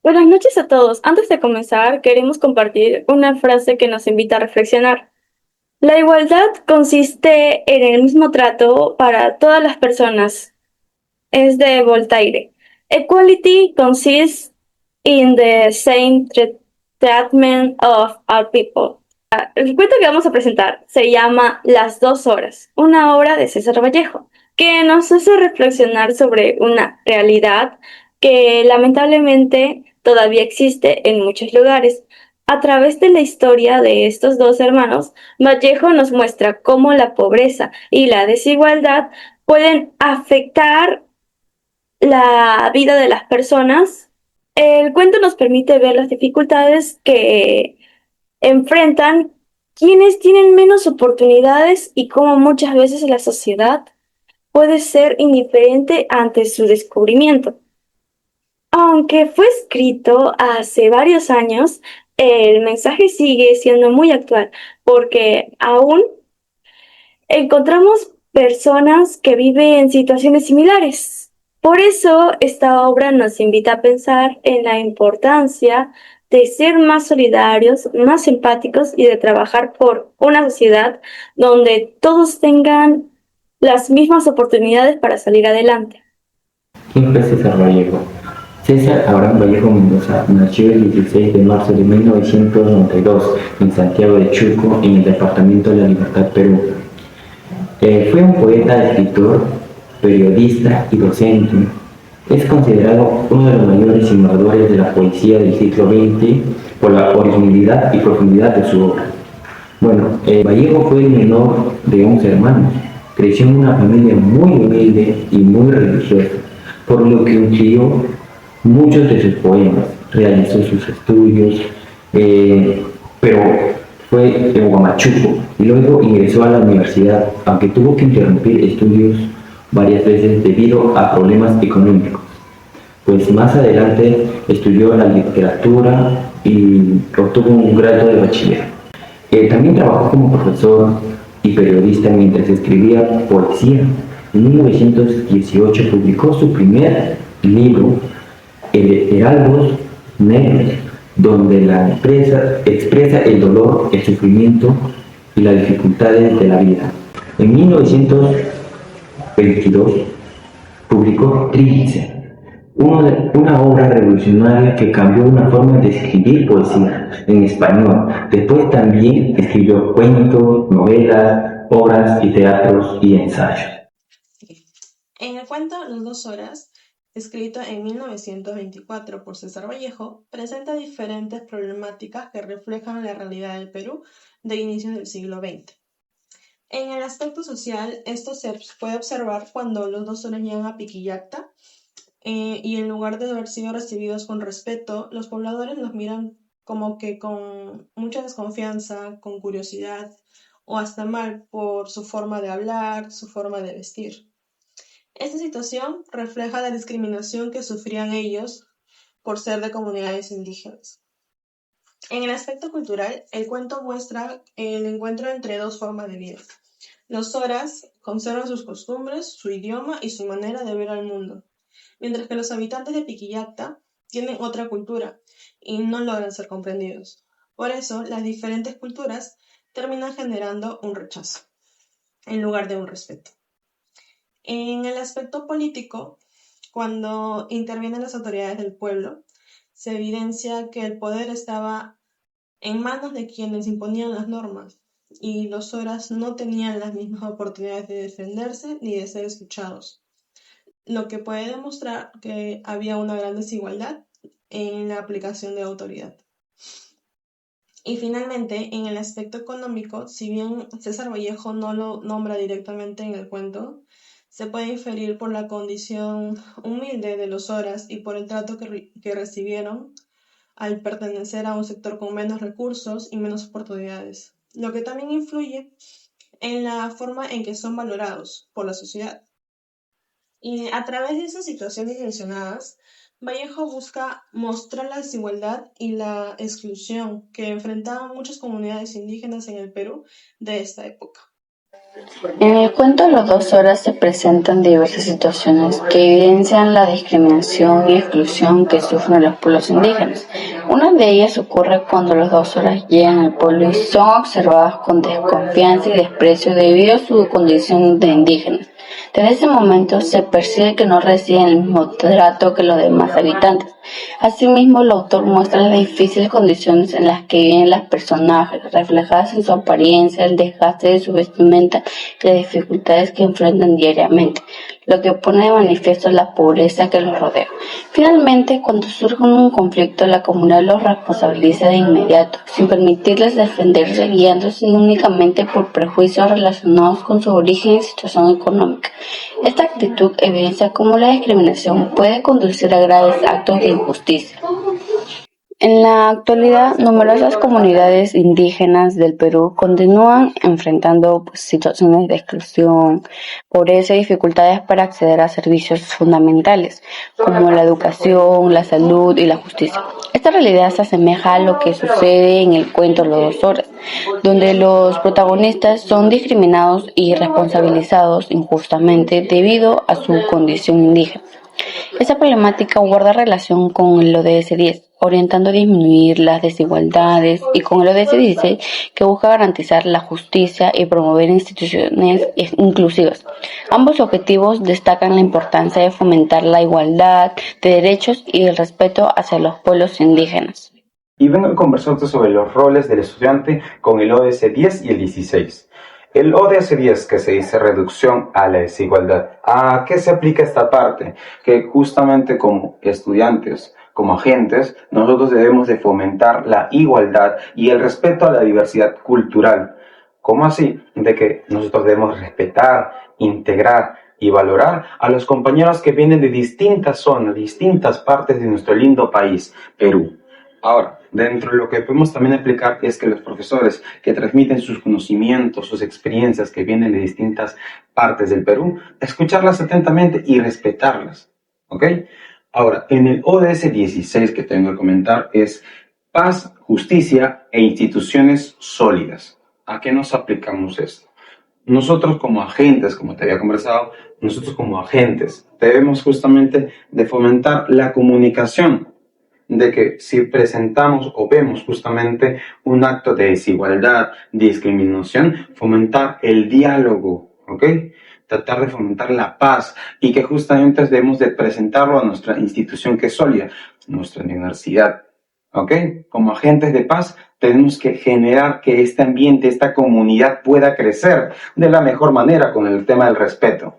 Buenas noches a todos. Antes de comenzar, queremos compartir una frase que nos invita a reflexionar. La igualdad consiste en el mismo trato para todas las personas. Es de Voltaire. Equality consists in the same treatment of all people. El cuento que vamos a presentar se llama Las dos horas, una obra de César Vallejo, que nos hace reflexionar sobre una realidad que lamentablemente todavía existe en muchos lugares. A través de la historia de estos dos hermanos, Vallejo nos muestra cómo la pobreza y la desigualdad pueden afectar la vida de las personas. El cuento nos permite ver las dificultades que enfrentan quienes tienen menos oportunidades y cómo muchas veces la sociedad puede ser indiferente ante su descubrimiento. Aunque fue escrito hace varios años, el mensaje sigue siendo muy actual porque aún encontramos personas que viven en situaciones similares. Por eso esta obra nos invita a pensar en la importancia de ser más solidarios, más empáticos y de trabajar por una sociedad donde todos tengan las mismas oportunidades para salir adelante. ¿Quién fue César Vallejo? César Abraham Vallejo Mendoza nació el 16 de marzo de 1992 en Santiago de Chuco, en el departamento de La Libertad, Perú. Fue un poeta, escritor, periodista y docente. Es considerado uno de los mayores innovadores de la poesía del siglo XX por la originalidad y profundidad de su obra. Bueno, Vallejo fue el menor de 11 hermanos. Creció en una familia muy humilde y muy religiosa, por lo que escribió muchos de sus poemas, realizó sus estudios, pero fue en Huamachuco y luego ingresó a la universidad, aunque tuvo que interrumpir estudios varias veces debido a problemas económicos. Pues más adelante estudió la literatura y obtuvo un grado de bachiller. También trabajó como profesor y periodista mientras escribía poesía. En 1918 publicó su primer libro, Heraldos Negros, donde la empresa expresa el dolor, el sufrimiento y las dificultades de la vida. En 1922 publicó Trilce, una obra revolucionaria que cambió una forma de escribir poesía en español. Después también escribió cuentos, novelas, obras y teatros y ensayos. En el cuento Las dos horas, escrito en 1924 por César Vallejo, presenta diferentes problemáticas que reflejan la realidad del Perú de inicios del siglo XX. En el aspecto social, esto se puede observar cuando los dos horas llegan a Piquillacta y en lugar de haber sido recibidos con respeto, los pobladores los miran como que con mucha desconfianza, con curiosidad o hasta mal por su forma de hablar, su forma de vestir. Esta situación refleja la discriminación que sufrían ellos por ser de comunidades indígenas. En el aspecto cultural, el cuento muestra el encuentro entre dos formas de vida. Los Soras conservan sus costumbres, su idioma y su manera de ver al mundo, mientras que los habitantes de Piquillacta tienen otra cultura y no logran ser comprendidos. Por eso, las diferentes culturas terminan generando un rechazo en lugar de un respeto. En el aspecto político, cuando intervienen las autoridades del pueblo, se evidencia que el poder estaba en manos de quienes imponían las normas y los Soras no tenían las mismas oportunidades de defenderse ni de ser escuchados, lo que puede demostrar que había una gran desigualdad en la aplicación de autoridad. Y finalmente, en el aspecto económico, si bien César Vallejo no lo nombra directamente en el cuento, se puede inferir por la condición humilde de los Soras y por el trato que recibieron al pertenecer a un sector con menos recursos y menos oportunidades, lo que también influye en la forma en que son valorados por la sociedad. Y a través de esas situaciones mencionadas, Vallejo busca mostrar la desigualdad y la exclusión que enfrentaban muchas comunidades indígenas en el Perú de esta época. En el cuento Los dos horas se presentan diversas situaciones que evidencian la discriminación y exclusión que sufren los pueblos indígenas. Una de ellas ocurre cuando los dos horas llegan al pueblo y son observados con desconfianza y desprecio debido a su condición de indígenas. Desde ese momento se percibe que no reciben el mismo trato que los demás habitantes. Asimismo, el autor muestra las difíciles condiciones en las que viven los personajes, reflejadas en su apariencia, el desgaste de su vestimenta y las dificultades que enfrentan diariamente, lo que pone de manifiesto la pobreza que los rodea. Finalmente, cuando surge un conflicto, la comunidad los responsabiliza de inmediato, sin permitirles defenderse, guiándose únicamente por prejuicios relacionados con su origen y situación económica. Esta actitud evidencia cómo la discriminación puede conducir a graves actos de injusticia. En la actualidad, numerosas comunidades indígenas del Perú continúan enfrentando situaciones de exclusión, pobreza y dificultades para acceder a servicios fundamentales, como la educación, la salud y la justicia. Esta realidad se asemeja a lo que sucede en el cuento Los dos horas, donde los protagonistas son discriminados y responsabilizados injustamente debido a su condición indígena. Esta problemática guarda relación con el ODS 10, orientando a disminuir las desigualdades, y con el ODS 16, que busca garantizar la justicia y promover instituciones inclusivas. Ambos objetivos destacan la importancia de fomentar la igualdad de derechos y el respeto hacia los pueblos indígenas. Y vengo a conversarte sobre los roles del estudiante con el ODS 10 y el 16. El ODS 10, que se dice reducción a la desigualdad. ¿A qué se aplica esta parte? Que justamente como estudiantes, como agentes, nosotros debemos de fomentar la igualdad y el respeto a la diversidad cultural. ¿Cómo así? De que nosotros debemos respetar, integrar y valorar a los compañeros que vienen de distintas zonas, distintas partes de nuestro lindo país, Perú. Ahora, dentro de lo que podemos también aplicar es que los profesores que transmiten sus conocimientos, sus experiencias que vienen de distintas partes del Perú, escucharlas atentamente y respetarlas, ¿ok? Ahora, en el ODS 16 que tengo que comentar es paz, justicia e instituciones sólidas. ¿A qué nos aplicamos esto? Nosotros como agentes, como te había conversado, nosotros como agentes debemos justamente de fomentar la comunicación, de que si presentamos o vemos justamente un acto de desigualdad, discriminación, fomentar el diálogo, ¿ok? Tratar de fomentar la paz y que justamente debemos de presentarlo a nuestra institución que es sólida, nuestra universidad, ¿ok? Como agentes de paz tenemos que generar que este ambiente, esta comunidad pueda crecer de la mejor manera con el tema del respeto.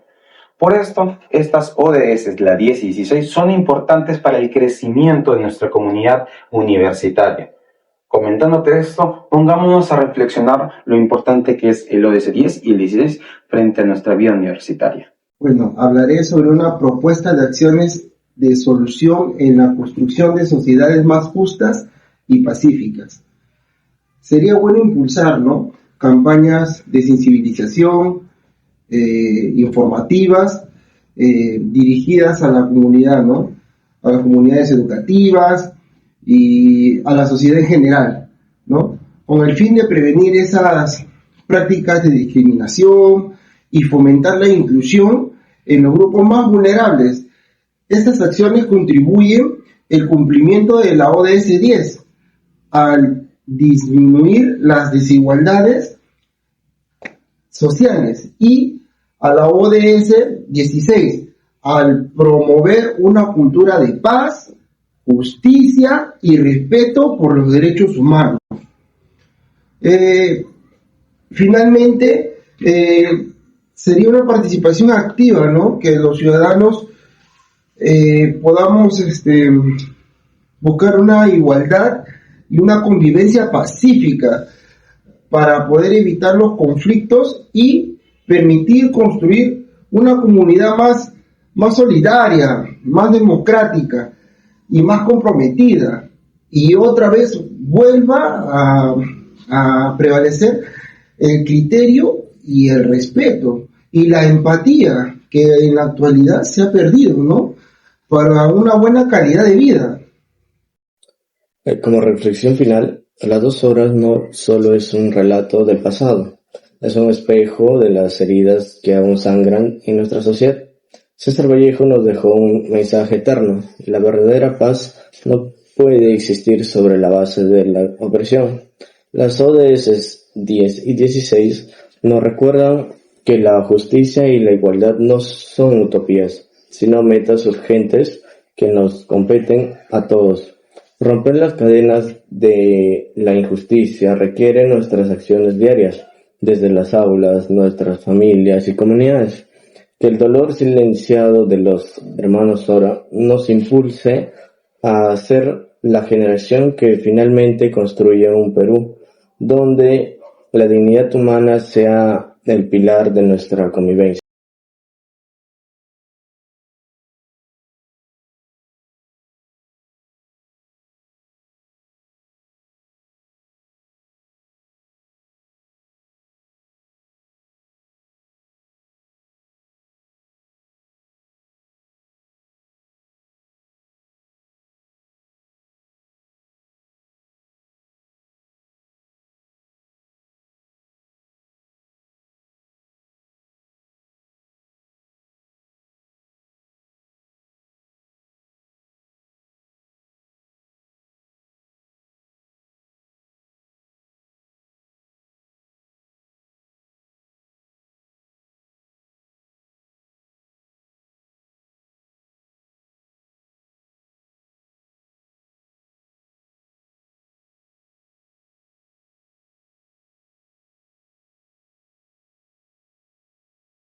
Por esto, estas ODS, la 10 y 16, son importantes para el crecimiento de nuestra comunidad universitaria. Comentándote esto, pongámonos a reflexionar lo importante que es el ODS 10 y el 16 frente a nuestra vida universitaria. Bueno, hablaré sobre una propuesta de acciones de solución en la construcción de sociedades más justas y pacíficas. Sería bueno impulsar, ¿no?, campañas de sensibilización, informativas, dirigidas a la comunidad, ¿no?, a las comunidades educativas y a la sociedad en general, ¿no?, con el fin de prevenir esas prácticas de discriminación y fomentar la inclusión en los grupos más vulnerables. Estas acciones contribuyen al cumplimiento de la ODS 10 al disminuir las desigualdades sociales y a la ODS 16 al promover una cultura de paz, justicia y respeto por los derechos humanos. Finalmente, sería una participación activa, ¿no?, que los ciudadanos podamos buscar una igualdad y una convivencia pacífica para poder evitar los conflictos y permitir construir una comunidad más solidaria, más democrática y más comprometida, y otra vez vuelva a prevalecer el criterio y el respeto y la empatía que en la actualidad se ha perdido, ¿no?, para una buena calidad de vida. Como reflexión final, Las dos horas no solo es un relato del pasado, es un espejo de las heridas que aún sangran en nuestra sociedad. César Vallejo nos dejó un mensaje eterno: la verdadera paz no puede existir sobre la base de la opresión. Las ODS 10 y 16 nos recuerdan que la justicia y la igualdad no son utopías, sino metas urgentes que nos competen a todos. Romper las cadenas de la injusticia requiere nuestras acciones diarias, desde las aulas, nuestras familias y comunidades. Que el dolor silenciado de los hermanos Sora nos impulse a ser la generación que finalmente construya un Perú donde la dignidad humana sea el pilar de nuestra convivencia.